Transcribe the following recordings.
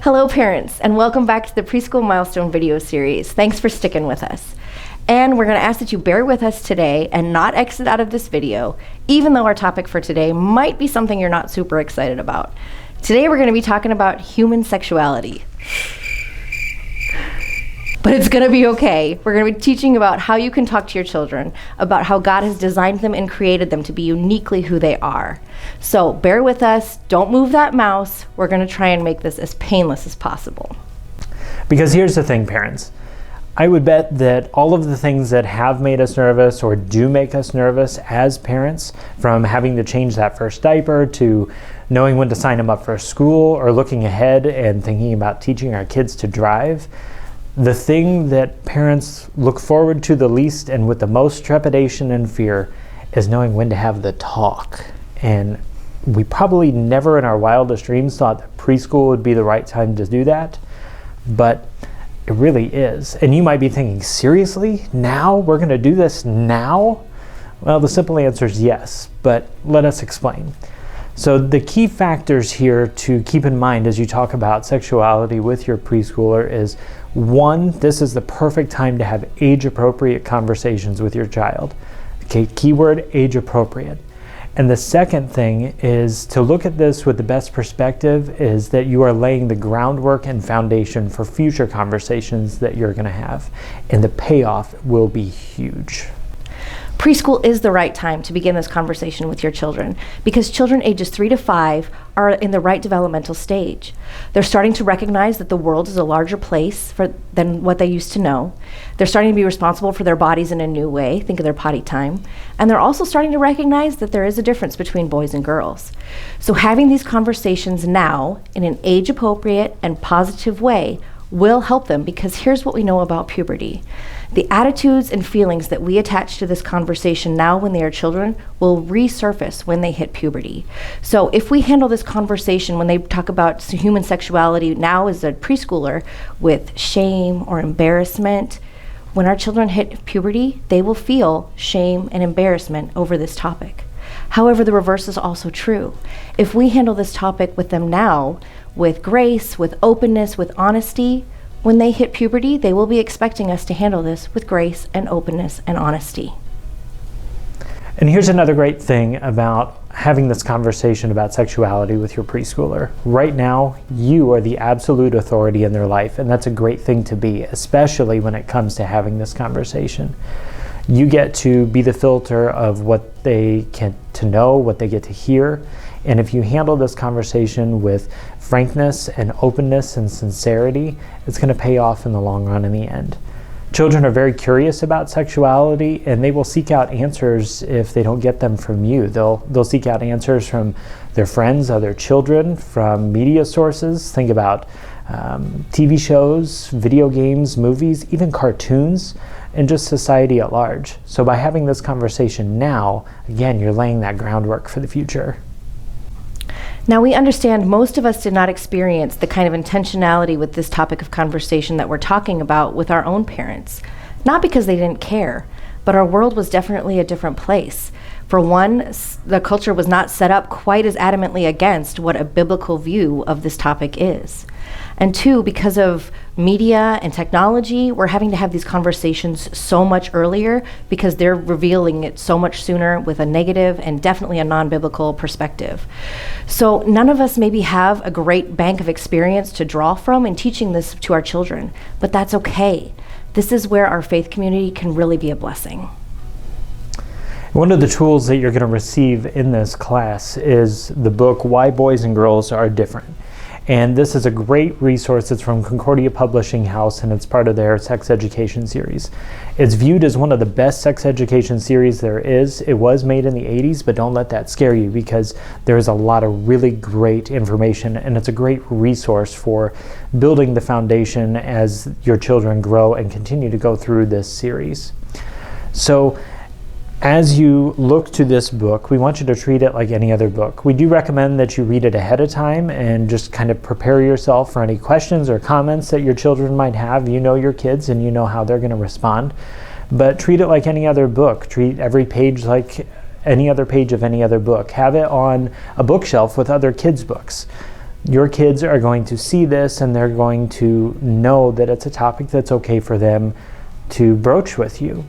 Hello parents, and welcome back to the Preschool Milestone video series. Thanks for sticking with us. And we're going to ask that you bear with us today and not exit out of this video, even though our topic for today might be something you're not super excited about. Today we're going to be talking about human sexuality. But it's going to be okay. We're going to be teaching about how you can talk to your children, about how God has designed them and created them to be uniquely who they are. So bear with us, don't move that mouse. We're going to try and make this as painless as possible. Because here's the thing, parents. I would bet that all of the things that have made us nervous or do make us nervous as parents, from having to change that first diaper to knowing when to sign them up for school or looking ahead and thinking about teaching our kids to drive, the thing that parents look forward to the least and with the most trepidation and fear is knowing when to have the talk. And we probably never in our wildest dreams thought that preschool would be the right time to do that, but it really is. And you might be thinking, seriously? Now? We're going to do this now? Well, the simple answer is yes, but let us explain. So the key factors here to keep in mind as you talk about sexuality with your preschooler is, one, this is the perfect time to have age-appropriate conversations with your child. Okay, keyword age-appropriate. And the second thing is to look at this with the best perspective is that you are laying the groundwork and foundation for future conversations that you're going to have. And the payoff will be huge. Preschool is the right time to begin this conversation with your children because children ages 3 to 5 are in the right developmental stage. They're starting to recognize that the world is a larger place than what they used to know. They're starting to be responsible for their bodies in a new way, think of their potty time. And they're also starting to recognize that there is a difference between boys and girls. So having these conversations now in an age-appropriate and positive way will help them because here's what we know about puberty. The attitudes and feelings that we attach to this conversation now when they are children will resurface when they hit puberty. So if we handle this conversation when they talk about human sexuality now as a preschooler with shame or embarrassment, when our children hit puberty, they will feel shame and embarrassment over this topic. However, the reverse is also true. If we handle this topic with them now, with grace, with openness, with honesty, when they hit puberty, they will be expecting us to handle this with grace and openness and honesty. And here's another great thing about having this conversation about sexuality with your preschooler. Right now, you are the absolute authority in their life, and that's a great thing to be, especially when it comes to having this conversation. You get to be the filter of what they get to know, what they get to hear. And if you handle this conversation with frankness and openness and sincerity, it's going to pay off in the long run in the end. Children are very curious about sexuality, and they will seek out answers if they don't get them from you. They'll seek out answers from their friends, other children, from media sources. Think about TV shows, video games, movies, even cartoons, and just society at large. So by having this conversation now, again, you're laying that groundwork for the future. Now we understand most of us did not experience the kind of intentionality with this topic of conversation that we're talking about with our own parents. Not because they didn't care, but our world was definitely a different place. For one, the culture was not set up quite as adamantly against what a biblical view of this topic is. And two, because of media and technology, we're having to have these conversations so much earlier because they're revealing it so much sooner with a negative and definitely a non-biblical perspective. So none of us maybe have a great bank of experience to draw from in teaching this to our children, but that's okay. This is where our faith community can really be a blessing. One of the tools that you're going to receive in this class is the book, Why Boys and Girls Are Different. And this is a great resource. It's from Concordia Publishing House, and it's part of their sex education series. It's viewed as one of the best sex education series there is. It was made in the 80s, but don't let that scare you because there's a lot of really great information, and it's a great resource for building the foundation as your children grow and continue to go through this series. So as you look to this book, we want you to treat it like any other book. We do recommend that you read it ahead of time and just kind of prepare yourself for any questions or comments that your children might have. You know your kids and you know how they're going to respond. But treat it like any other book. Treat every page like any other page of any other book. Have it on a bookshelf with other kids' books. Your kids are going to see this and they're going to know that it's a topic that's okay for them to broach with you.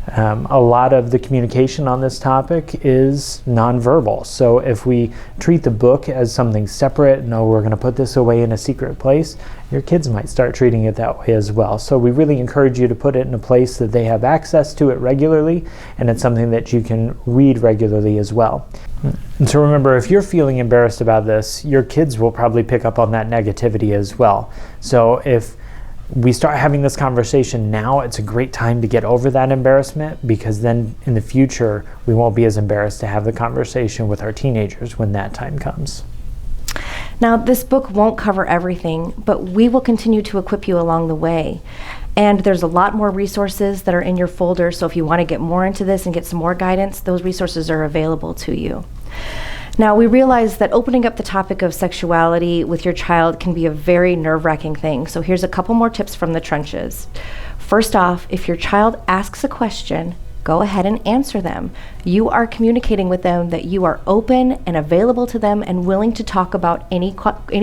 A lot of the communication on this topic is nonverbal. So if we treat the book as something separate, no, we're going to put this away in a secret place, your kids might start treating it that way as well. So we really encourage you to put it in a place that they have access to it regularly, and it's something that you can read regularly as well. And so remember, if you're feeling embarrassed about this, your kids will probably pick up on that negativity as well. So if we start having this conversation now, it's a great time to get over that embarrassment, because then in the future we won't be as embarrassed to have the conversation with our teenagers when that time comes. Now, this book won't cover everything, but we will continue to equip you along the way. And there's a lot more resources that are in your folder, so if you want to get more into this and get some more guidance, those resources are available to you. Now, we realize that opening up the topic of sexuality with your child can be a very nerve-wracking thing. So here's a couple more tips from the trenches. First off, if your child asks a question, go ahead and answer them. You are communicating with them that you are open and available to them and willing to talk about any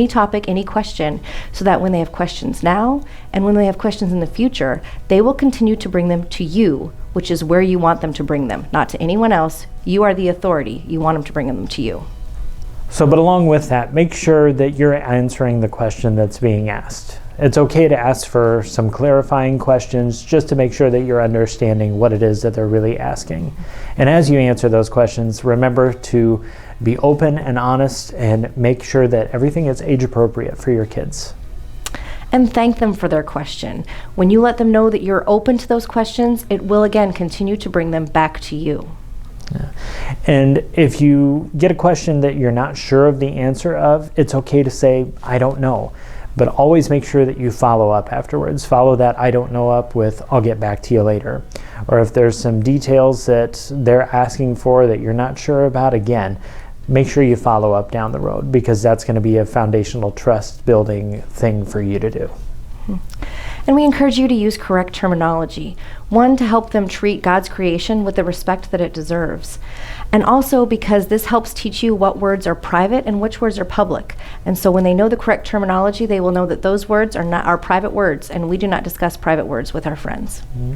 topic, any question, so that when they have questions now and when they have questions in the future, they will continue to bring them to you, which is where you want them to bring them, not to anyone else. You are the authority. You want them to bring them to you. So, but along with that, make sure that you're answering the question that's being asked. It's okay to ask for some clarifying questions just to make sure that you're understanding what it is that they're really asking. And as you answer those questions, remember to be open and honest and make sure that everything is age appropriate for your kids. And thank them for their question. When you let them know that you're open to those questions, it will again continue to bring them back to you. Yeah. And if you get a question that you're not sure of the answer of, it's okay to say, I don't know. But always make sure that you follow up afterwards. Follow that I don't know up with I'll get back to you later. Or if there's some details that they're asking for that you're not sure about, again, make sure you follow up down the road, because that's going to be a foundational trust building thing for you to do. And we encourage you to use correct terminology. One, to help them treat God's creation with the respect that it deserves. And also because this helps teach you what words are private and which words are public. And so when they know the correct terminology, they will know that those words are not our private words, and we do not discuss private words with our friends. Mm-hmm.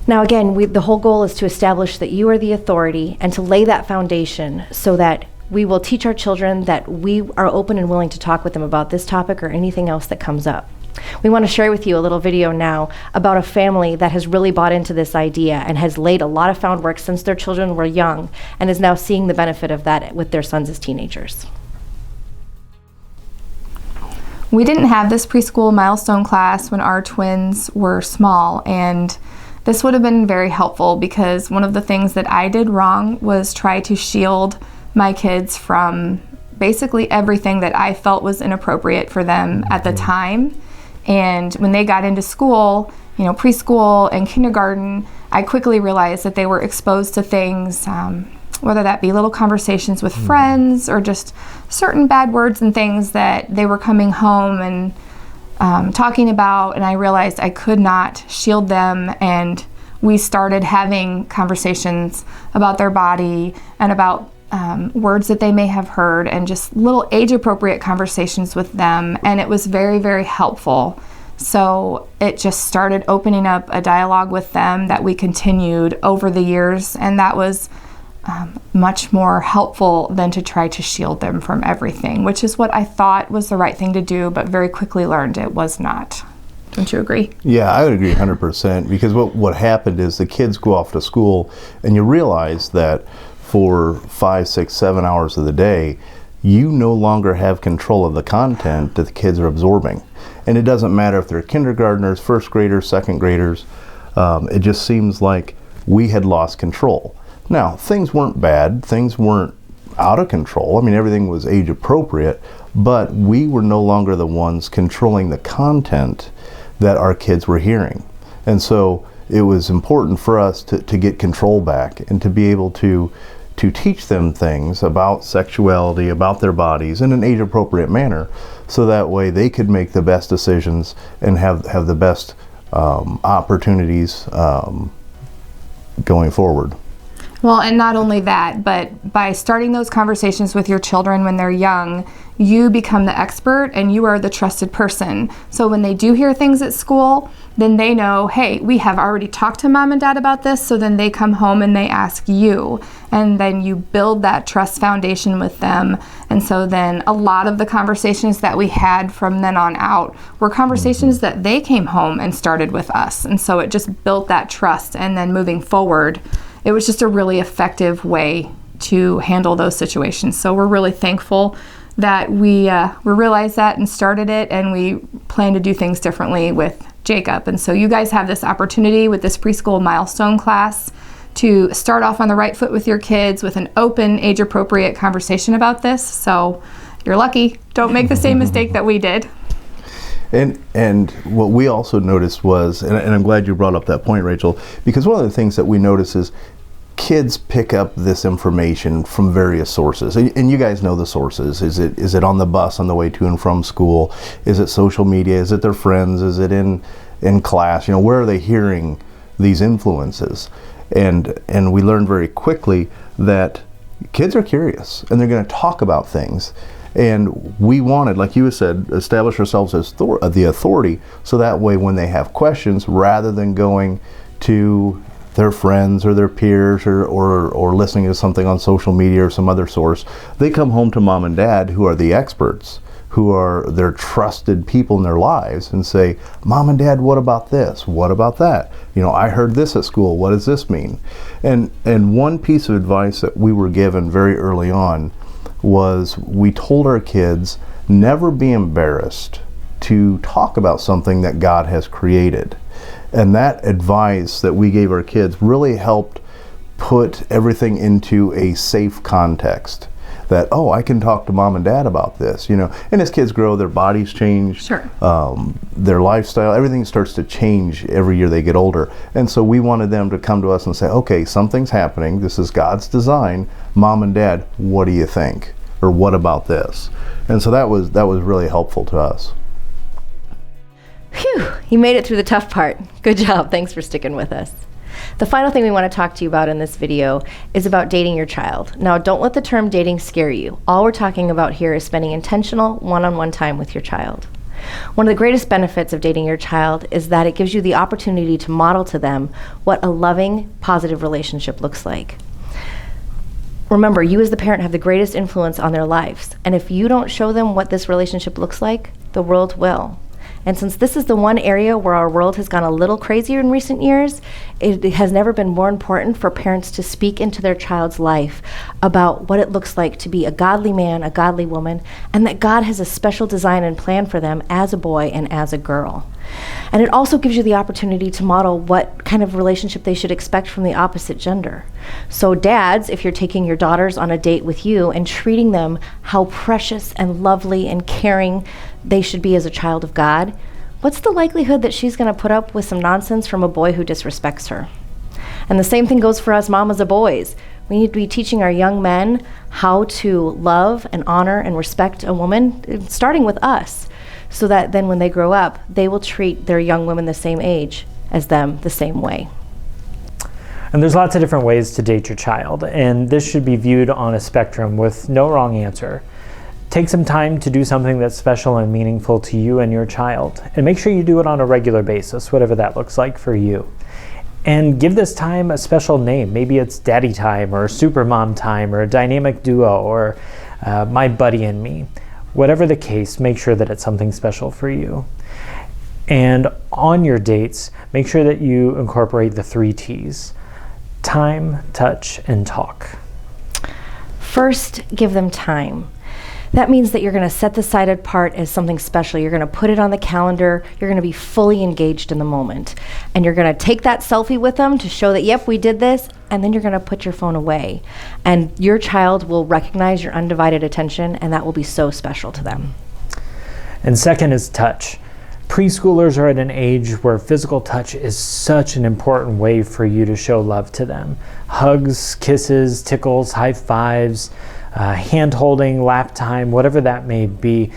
Now again, the whole goal is to establish that you are the authority and to lay that foundation so that we will teach our children that we are open and willing to talk with them about this topic or anything else that comes up. We want to share with you a little video now about a family that has really bought into this idea and has laid a lot of found work since their children were young and is now seeing the benefit of that with their sons as teenagers. We didn't have this preschool milestone class when our twins were small, and this would have been very helpful because one of the things that I did wrong was try to shield my kids from basically everything that I felt was inappropriate for them at the time. And when they got into school, preschool and kindergarten, I quickly realized that they were exposed to things, whether that be little conversations with friends or just certain bad words and things that they were coming home and talking about. And I realized I could not shield them, and we started having conversations about their body and about words that they may have heard, and just little age-appropriate conversations with them, and it was very, very helpful. So it just started opening up a dialogue with them that we continued over the years, and that was much more helpful than to try to shield them from everything, which is what I thought was the right thing to do, but very quickly learned it was not. Don't you agree? Yeah, I would agree 100%, because what happened is the kids go off to school, and you realize that for 5, 6, 7 hours of the day, you no longer have control of the content that the kids are absorbing. And it doesn't matter if they're kindergartners, first graders, second graders. It just seems like we had lost control. Now, things weren't bad. Things weren't out of control. I mean, everything was age appropriate, but we were no longer the ones controlling the content that our kids were hearing. And so it was important for us to get control back and to be able to teach them things about sexuality, about their bodies in an age-appropriate manner, so that way they could make the best decisions and have the best opportunities going forward. Well, and not only that, but by starting those conversations with your children when they're young, you become the expert and you are the trusted person. So when they do hear things at school, then they know, hey, we have already talked to mom and dad about this, so then they come home and they ask you, and then you build that trust foundation with them. And so then a lot of the conversations that we had from then on out were conversations that they came home and started with us. And so it just built that trust, and then moving forward, it was just a really effective way to handle those situations. So we're really thankful that we realized that and started it, and we plan to do things differently with Jacob. And so you guys have this opportunity with this preschool milestone class to start off on the right foot with your kids with an open, age-appropriate conversation about this. So you're lucky. Don't make the same mistake that we did. And what we also noticed was, and I'm glad you brought up that point, Rachel, because one of the things that we notice is kids pick up this information from various sources, and you guys know the sources. Is it on the bus on the way to and from school? Is it social media? Is it their friends? Is it in class? Where are they hearing these influences? And we learned very quickly that kids are curious and they're going to talk about things. And we wanted, like you said, establish ourselves as the authority, so that way when they have questions, rather than going to their friends or their peers or listening to something on social media or some other source, they come home to mom and dad, who are the experts, who are their trusted people in their lives, and say, Mom and Dad, what about this? What about that? I heard this at school. What does this mean? And one piece of advice that we were given very early on was, we told our kids, never be embarrassed to talk about something that God has created. And that advice that we gave our kids really helped put everything into a safe context. That, I can talk to mom and dad about this, And as kids grow, their bodies change, Sure. Their lifestyle, everything starts to change every year they get older. And so we wanted them to come to us and say, okay, something's happening. This is God's design. Mom and Dad, what do you think? Or what about this? And so that was really helpful to us. Phew, you made it through the tough part. Good job. Thanks for sticking with us. The final thing we want to talk to you about in this video is about dating your child. Now, don't let the term dating scare you. All we're talking about here is spending intentional one-on-one time with your child. One of the greatest benefits of dating your child is that it gives you the opportunity to model to them what a loving, positive relationship looks like. Remember, you as the parent have the greatest influence on their lives, and if you don't show them what this relationship looks like, the world will. And since this is the one area where our world has gone a little crazier in recent years, it has never been more important for parents to speak into their child's life about what it looks like to be a godly man, a godly woman, and that God has a special design and plan for them as a boy and as a girl. And it also gives you the opportunity to model what kind of relationship they should expect from the opposite gender. So dads, if you're taking your daughters on a date with you and treating them how precious and lovely and caring they should be as a child of God, what's the likelihood that she's going to put up with some nonsense from a boy who disrespects her? And the same thing goes for us mamas of boys. We need to be teaching our young men how to love and honor and respect a woman, starting with us, so that then when they grow up, they will treat their young women the same age as them the same way. And there's lots of different ways to date your child, and this should be viewed on a spectrum with no wrong answer. Take some time to do something that's special and meaningful to you and your child, and make sure you do it on a regular basis, whatever that looks like for you. And give this time a special name. Maybe it's daddy time, or super mom time, or a dynamic duo, or my buddy and me. Whatever the case, make sure that it's something special for you. And on your dates, make sure that you incorporate the 3 T's: time, touch, and talk. First, give them time. That means that you're going to set the side apart as something special. You're going to put it on the calendar. You're going to be fully engaged in the moment. And you're going to take that selfie with them to show that, yep, we did this. And then you're going to put your phone away. And your child will recognize your undivided attention, and that will be so special to them. And second is touch. Preschoolers are at an age where physical touch is such an important way for you to show love to them. Hugs, kisses, tickles, high fives, hand holding, lap time, whatever that may be.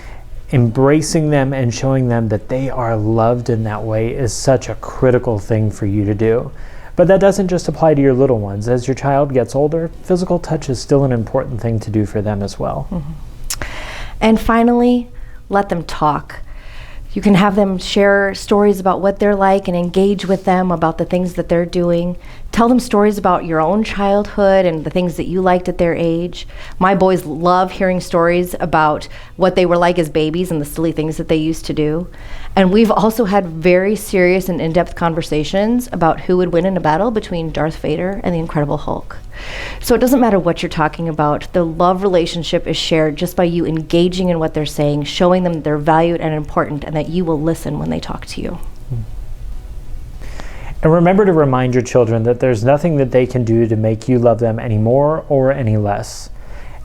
Embracing them and showing them that they are loved in that way is such a critical thing for you to do. But that doesn't just apply to your little ones. As your child gets older, physical touch is still an important thing to do for them as well. Mm-hmm. And finally, let them talk. You can have them share stories about what they're like and engage with them about the things that they're doing. Tell them stories about your own childhood and the things that you liked at their age. My boys love hearing stories about what they were like as babies and the silly things that they used to do. And we've also had very serious and in-depth conversations about who would win in a battle between Darth Vader and the Incredible Hulk. So it doesn't matter what you're talking about. The love relationship is shared just by you engaging in what they're saying, showing them that they're valued and important, and that you will listen when they talk to you. And remember to remind your children that there's nothing that they can do to make you love them any more or any less.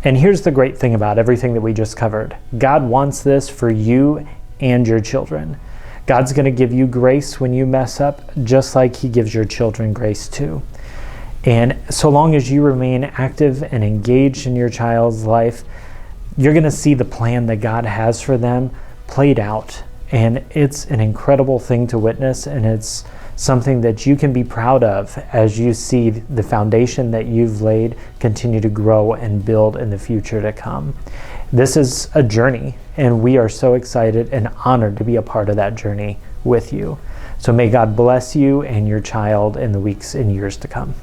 And here's the great thing about everything that we just covered. God wants this for you and your children. God's going to give you grace when you mess up, just like he gives your children grace too. And so long as you remain active and engaged in your child's life, you're going to see the plan that God has for them played out. And it's an incredible thing to witness, and it's something that you can be proud of as you see the foundation that you've laid continue to grow and build in the future to come. This is a journey, and we are so excited and honored to be a part of that journey with you. So may God bless you and your child in the weeks and years to come.